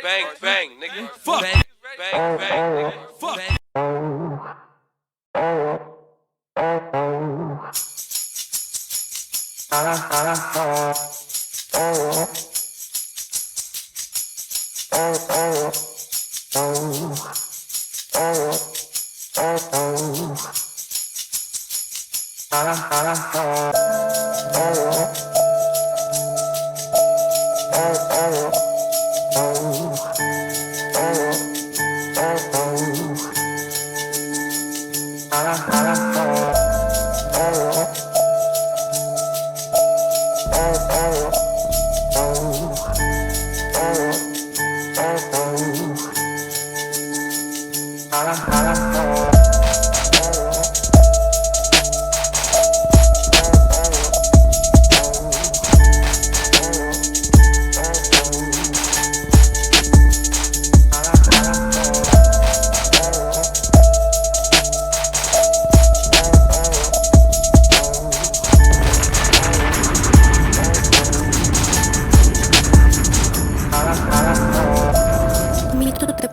bang, bang, nigga. Fuck. Bang, bang, nigga. Fuck.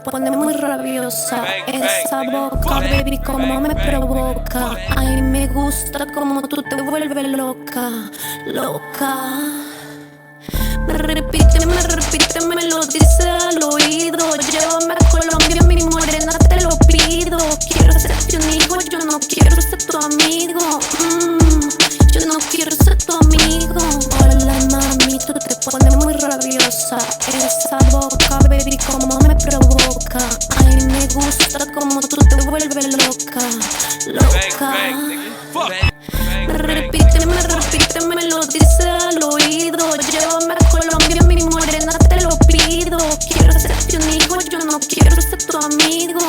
Pone muy rabiosa esa boca, baby, como me provoca. Ay, me gusta como tú te vuelves loca, loca. Me lo dice al oído. Llévame a Colombia, mi morena, te lo pido. Quiero ser tu hijo, yo no quiero ser tu amigo. Yo no quiero ser tu amigo. Hola mami, tú te pones muy rabiosa. Esa boca, baby, como me provoca. Ay, me gusta como tú te vuelves loca, loca. Me lo dice al oído. Llévame a Colombia, mi morena, te lo pido. Quiero ser tu hijo, yo no quiero ser tu amigo.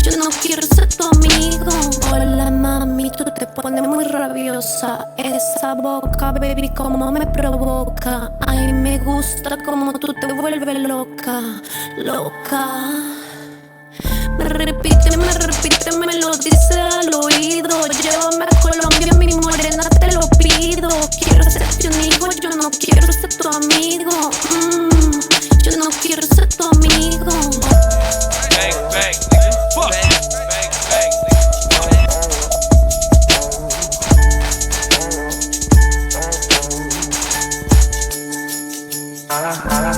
Yo no quiero ser tu amigo. Hola mami, tú te pones muy rabiosa. Esa boca, baby, como me provoca. Ay, me gusta como tú te vuelves loca, loca. Me lo dice al oído. Llévame a Colombia, mi morena, te lo pido. Quiero ser tu hijo, yo no quiero ser tu amigo. Yo no quiero ser tu amigo. Bang, bang, nigga. Fuck. Bang, bang,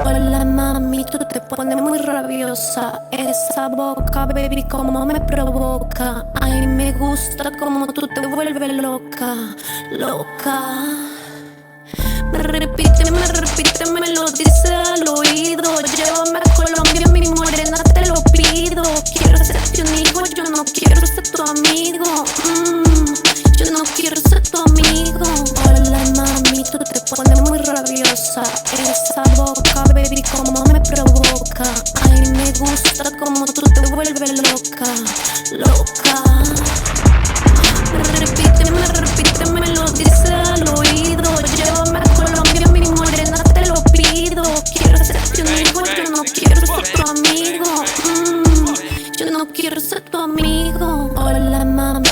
Hola mami, tú te pones muy rabiosa. Esa boca, baby, como me provoca. Ay, me gusta como tú te vuelves loca, loca. Me lo dice al oído. Llévame a Colombia, mi morena, te lo pido. Quiero ser tu hijo, yo no quiero ser tu amigo. Yo no quiero ser tu amigo. Hola mami, tú te pones muy rabiosa. Esa boca, baby, como me provoca. Ay, me gusta como tú te vuelves loca, loca. Me lo dice al oído. Llévame a Colombia, mi morena, te lo pido. Quiero ser tu hijo, yo no quiero ser tu amigo. Yo no quiero ser tu amigo. Hola mami.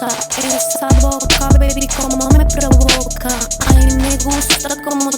hermosa. Esa boca, baby, como me provoca. Ay, me gusta como